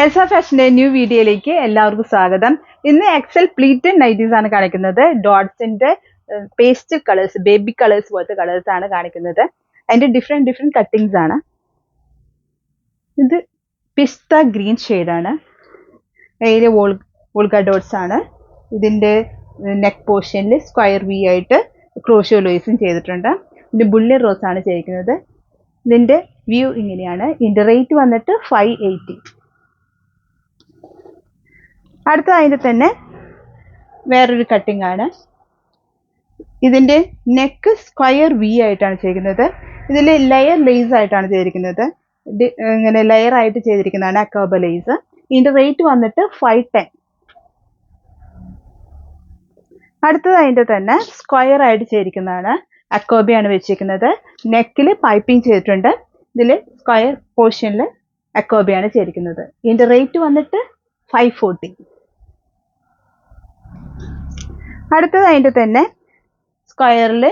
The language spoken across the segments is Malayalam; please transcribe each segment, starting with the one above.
എൽസ ഫാഷന്റെ ന്യൂ വീഡിയോയിലേക്ക് എല്ലാവർക്കും സ്വാഗതം. ഇന്ന് എക്സൽ പ്ലീറ്റഡ് നൈറ്റീസ് ആണ് കാണിക്കുന്നത്. ഡോട്ട്സിന്റെ പേസ്റ്റ് കളേഴ്സ്, ബേബി കളേഴ്സ് പോലത്തെ കളേഴ്സ് ആണ് കാണിക്കുന്നത്. അതിന്റെ ഡിഫറെന്റ് കട്ടിങ്സ് ആണ്. ഇത് പിസ്ത ഗ്രീൻ ഷെയ്ഡാണ്. അതിൽ വോൾഗ ഡോട്ട്സ് ആണ്. ഇതിന്റെ നെക്ക് പോർഷനിൽ സ്ക്വയർ വി ആയിട്ട് ക്രോഷ്യോ ലോയ്സും ചെയ്തിട്ടുണ്ട്. ഇതിന്റെ ബുള്ളറ്റ് റോസ് ആണ് ചെയ്തിരിക്കുന്നത്. ഇതിന്റെ വ്യൂ ഇങ്ങനെയാണ്. ഇതിന്റെ റേറ്റ് വന്നിട്ട് 580. അടുത്ത അതിൻ്റെ തന്നെ വേറൊരു കട്ടിംഗ് ആണ്. ഇതിന്റെ നെക്ക് സ്ക്വയർ വി ആയിട്ടാണ് ചെയ്തിരിക്കുന്നത്. ഇതിൽ ലെയർ ലേസ് ആയിട്ടാണ് ചെയ്തിരിക്കുന്നത്. ഇങ്ങനെ ലെയർ ആയിട്ട് ചെയ്തിരിക്കുന്നതാണ് അക്കോബ ലേസ്. ഇതിന്റെ റേറ്റ് വന്നിട്ട് 510. അടുത്തത് അതിന്റെ തന്നെ സ്ക്വയർ ആയിട്ട് ചെയ്തിരിക്കുന്നതാണ്. അക്കോബയാണ് വെച്ചിരിക്കുന്നത്. നെക്കിൽ പൈപ്പിംഗ് ചെയ്തിട്ടുണ്ട്. ഇതിൽ സ്ക്വയർ പോർഷനിൽ അക്കോബയാണ് ചെയ്തിരിക്കുന്നത്. ഇതിന്റെ റേറ്റ് വന്നിട്ട് 540. അടുത്തത് അതിൻ്റെ തന്നെ സ്ക്വയറിൽ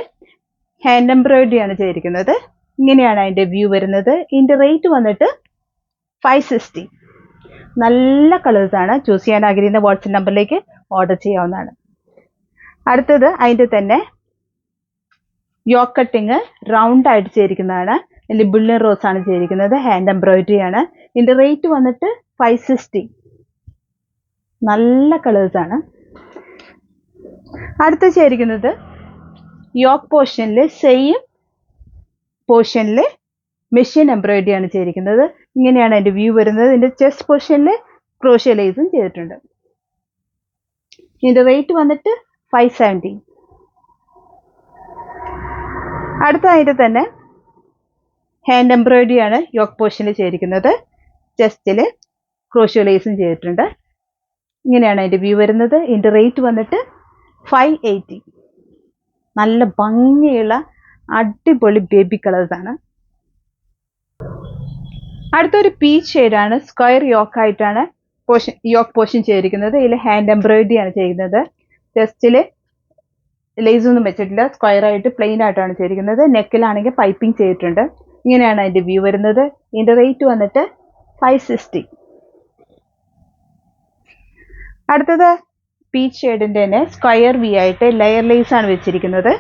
ഹാൻഡ് എംബ്രോയിഡറി ആണ് ചെയ്തിരിക്കുന്നത്. ഇങ്ങനെയാണ് അതിൻ്റെ വ്യൂ വരുന്നത്. ഇതിൻ്റെ റേറ്റ് വന്നിട്ട് 560. നല്ല കളേഴ്സാണ്. ചൂസ് ചെയ്യാൻ ആഗ്രഹിക്കുന്ന വാട്സപ്പ് നമ്പറിലേക്ക് ഓർഡർ ചെയ്യാവുന്നതാണ്. അടുത്തത് അതിൻ്റെ തന്നെ യോക്ക് കട്ടിങ് റൗണ്ട് ആയിട്ട് ചെയ്തിരിക്കുന്നതാണ്. ഇതിൽ ബുള്ളറ്റ് റോസ് ആണ് ചെയ്തിരിക്കുന്നത്. ഹാൻഡ് എംബ്രോയിഡറി ആണ്. ഇതിൻ്റെ റേറ്റ് വന്നിട്ട് 560. നല്ല കളേഴ്സാണ്. അടുത്ത ചെയ്തിരിക്കുന്നത് യോക്ക് പോർഷനിൽ സെയിം പോർഷനിൽ മെഷീൻ എംബ്രോയിഡറി ആണ് ചെയ്തിരിക്കുന്നത്. ഇങ്ങനെയാണ് അതിന്റെ വ്യൂ വരുന്നത്. ഇതിന്റെ ചെസ്റ്റ് പോർഷനിൽ ക്രോഷ്യോ ലേസും ചെയ്തിട്ടുണ്ട്. ഇതിന്റെ റേറ്റ് വന്നിട്ട് 570. അടുത്ത അതിന്റെ തന്നെ ഹാൻഡ് എംബ്രോയിഡറി ആണ് യോക്ക് പോർഷനിൽ ചെയ്തിരിക്കുന്നത്. ചെസ്റ്റിൽ ക്രോഷ്യോ ലേസും ചെയ്തിട്ടുണ്ട്. ഇങ്ങനെയാണ് അതിന്റെ വ്യൂ വരുന്നത്. ഇതിന്റെ റേറ്റ് വന്നിട്ട് 580. നല്ല ഭംഗിയുള്ള അടിപൊളി ബേബി കളേഴ്സ് ആണ്. അടുത്തൊരു പീച്ച് ഷെയ്ഡാണ്. സ്ക്വയർ യോക്ക് ആയിട്ടാണ് യോക്ക് പോർഷൻ ചെയ്തിരിക്കുന്നത്. ഇതിൽ ഹാൻഡ് എംബ്രോയിഡറി ആണ് ചെയ്യുന്നത്. ചെസ്റ്റിൽ ലേസ് ഒന്നും വെച്ചിട്ടില്ല. സ്ക്വയർ ആയിട്ട് പ്ലെയിൻ ആയിട്ടാണ് ചെയ്തിരിക്കുന്നത്. നെക്കിലാണെങ്കിൽ പൈപ്പിംഗ് ചെയ്തിട്ടുണ്ട്. ഇങ്ങനെയാണ് അതിന്റെ വ്യൂ വരുന്നത്. ഇതിന്റെ റേറ്റ് വന്നിട്ട് 560. അടുത്തത് പീച്ച് ഷെയ്ഡിന്റെ തന്നെ സ്ക്വയർ വി ആയിട്ട് ലെയർ ലേസ് ആണ് വെച്ചിരിക്കുന്നത്.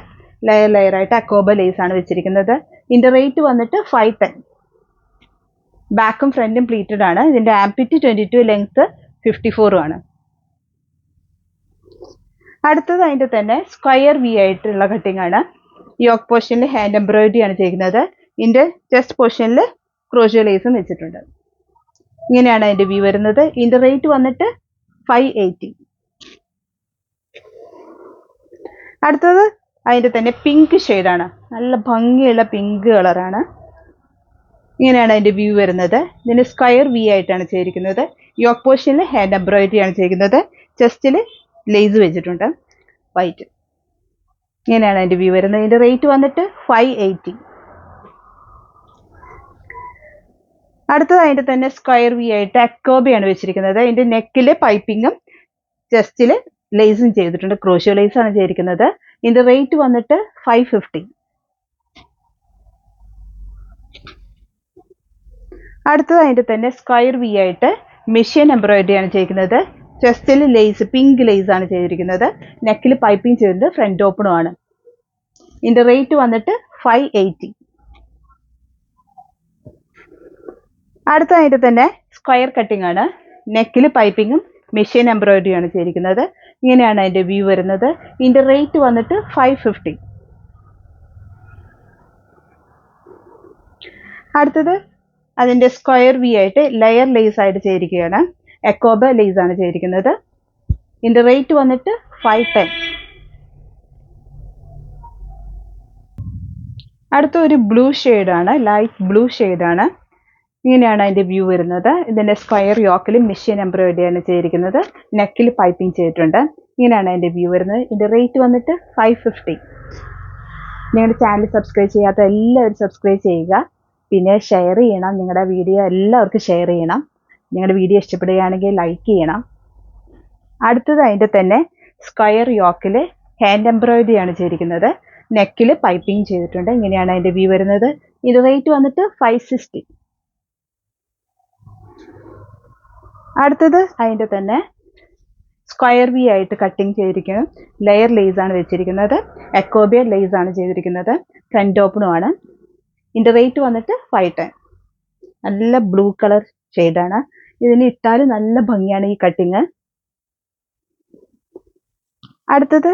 ലെയർ ആയിട്ട് അക്കോബ ലേസ് ആണ് വെച്ചിരിക്കുന്നത്. ഇതിന്റെ റേറ്റ് വന്നിട്ട് 510. ബാക്കും ഫ്രണ്ടും പ്ലീറ്റഡ് ആണ്. ഇതിന്റെ ആംപ്ലിറ്റ്യൂഡ് 22, ലെങ്ത് 54 ആണ്. അടുത്തത് അതിന്റെ തന്നെ സ്ക്വയർ വി ആയിട്ടുള്ള കട്ടിംഗ് ആണ്. യോക്ക് പോർഷനിൽ ഹാൻഡ് എംബ്രോയിഡറി ആണ് ചെയ്യുന്നത്. ഇതിന്റെ ചെസ്റ്റ് പോർഷനിൽ ക്രോഷ്യോ ലേസും വെച്ചിട്ടുണ്ട്. ഇങ്ങനെയാണ് അതിന്റെ വ്യൂ വരുന്നത്. ഇതിന്റെ റേറ്റ് വന്നിട്ട് 580. അടുത്തത് അതിൻ്റെ തന്നെ പിങ്ക് ഷെയ്ഡാണ്. നല്ല ഭംഗിയുള്ള പിങ്ക് കളറാണ്. ഇങ്ങനെയാണ് അതിൻ്റെ വ്യൂ വരുന്നത്. ഇതിന് സ്ക്വയർ വി ആയിട്ടാണ് ചെയ്തിരിക്കുന്നത്. യോക്ക് പോർഷനിൽ ഹാൻഡ് എംബ്രോയിഡറി ആണ് ചെയ്യുന്നത്. ചെസ്റ്റിൽ ലേസ് വെച്ചിട്ടുണ്ട് വൈറ്റ്. ഇങ്ങനെയാണ് അതിൻ്റെ വ്യൂ വരുന്നത്. ഇതിൻ്റെ റേറ്റ് വന്നിട്ട് 580. അടുത്തത് അതിൻ്റെ തന്നെ സ്ക്വയർ വി ആയിട്ട് അക്കോബയാണ് വെച്ചിരിക്കുന്നത്. അതിൻ്റെ നെക്കിൽ പൈപ്പിങ്ങും ചെസ്റ്റിൽ ലേസും ചെയ്തിട്ടുണ്ട്. ക്രോഷ്യോ ലേസ് ആണ് ചെയ്തിരിക്കുന്നത്. ഇതിന്റെ റേറ്റ് വന്നിട്ട് 550. അടുത്തത് അതിന്റെ തന്നെ സ്ക്വയർ വി ആയിട്ട് മെഷീൻ എംബ്രോയിഡറി ആണ് ചെയ്തിരിക്കുന്നത്. ചെസ്റ്റിൽ ലേസ്, പിങ്ക് ലേസ് ആണ് ചെയ്തിരിക്കുന്നത്. നെക്കിൽ പൈപ്പിംഗ് ചെയ്തിട്ട് ഫ്രണ്ട് ഓപ്പണും ആണ്. ഇതിന്റെ റേറ്റ് വന്നിട്ട് 580. അടുത്ത അതിന്റെ തന്നെ സ്ക്വയർ കട്ടിംഗ് ആണ്. നെക്കിൽ പൈപ്പിങ്ങും മെഷീൻ എംബ്രോയിഡറി ആണ് ചെയ്തിരിക്കുന്നത്. ഇങ്ങനെയാണ് അതിന്റെ വ്യൂ വരുന്നത്. ഇതിന്റെ റേറ്റ് വന്നിട്ട് 550. അടുത്തത് അതിന്റെ സ്ക്വയർ വി ആയിട്ട് ലെയർ ലേസ് ആയിട്ട് ചെയ്തിരിക്കുകയാണ്. അക്കോബ ലേസ് ആണ് ചെയ്തിരിക്കുന്നത്. ഇതിന്റെ റേറ്റ് വന്നിട്ട് 510. അടുത്ത ഒരു ബ്ലൂ ഷെയ്ഡാണ്. ലൈറ്റ് ബ്ലൂ ഷെയ്ഡാണ്. ഇങ്ങനെയാണ് അതിന്റെ വ്യൂ വരുന്നത്. ഇതിന്റെ സ്ക്വയർ യോക്കിൽ മെഷീൻ എംബ്രോയിഡറി ആണ് ചെയ്തിരിക്കുന്നത്. നെക്കിൽ പൈപ്പിംഗ് ചെയ്തിട്ടുണ്ട്. ഇങ്ങനെയാണ് അതിന്റെ വ്യൂ വരുന്നത്. ഇതിന്റെ റേറ്റ് വന്നിട്ട് 550. നിങ്ങളുടെ ചാനൽ സബ്സ്ക്രൈബ് ചെയ്യാത്ത എല്ലാവരും സബ്സ്ക്രൈബ് ചെയ്യുക. പിന്നെ ഷെയർ ചെയ്യണം. നിങ്ങളുടെ വീഡിയോ എല്ലാവർക്കും ഷെയർ ചെയ്യണം. നിങ്ങളുടെ വീഡിയോ ഇഷ്ടപ്പെടുകയാണെങ്കിൽ ലൈക്ക് ചെയ്യണം. അടുത്തത് അതിന്റെ തന്നെ സ്ക്വയർ യോക്കിൽ ഹാൻഡ് എംബ്രോയിഡറി ആണ് ചെയ്തിരിക്കുന്നത്. നെക്കിൽ പൈപ്പിംഗ് ചെയ്തിട്ടുണ്ട്. ഇങ്ങനെയാണ് അതിന്റെ വ്യൂ വരുന്നത്. ഇത് റേറ്റ് വന്നിട്ട് 560. അടുത്തത് അതിൻ്റെ തന്നെ സ്ക്വയർ വി ആയിട്ട് കട്ടിങ് ചെയ്തിരിക്കുന്നത് ലെയർ ലേസ് ആണ് വെച്ചിരിക്കുന്നത്. എക്കോബിയ ലേസ് ആണ് ചെയ്തിരിക്കുന്നത്. ഫ്രണ്ട് ഓപ്പണും ആണ്. ഇതിൻ്റെ റേറ്റ് വന്നിട്ട് 510. നല്ല ബ്ലൂ കളർ ഷെയ്ഡാണ്. ഇതിന് ഇട്ടാൽ നല്ല ഭംഗിയാണ് ഈ കട്ടിങ്. അടുത്തത്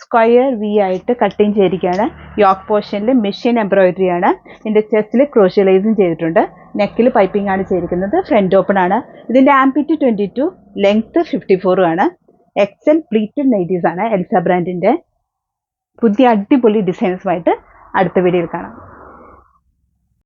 സ്ക്വയർ വി ആയിട്ട് കട്ടിങ് ചെയ്തിരിക്കുകയാണ്. യോക്ക് പോർഷനിൽ മെഷീൻ എംബ്രോയിഡറി ആണ്. ഇതിൻ്റെ ചെസ്റ്റിൽ ക്രോഷ്യ ലേസും ചെയ്തിട്ടുണ്ട്. നെക്കിൽ പൈപ്പിംഗ് ആണ് ചെയ്തിരിക്കുന്നത്. ഫ്രണ്ട് ഓപ്പൺ ആണ്. ഇതിൻ്റെ ആംപിറ്റ് 22, ലെങ്ത് 54 ആണ്. എക്സൽ പ്ലീറ്റഡ് നൈറ്റീസ് ആണ് എൽസ ബ്രാൻഡിൻ്റെ. പുതിയ അടിപൊളി ഡിസൈൻസുമായിട്ട് അടുത്ത വീഡിയോയിൽ കാണാം.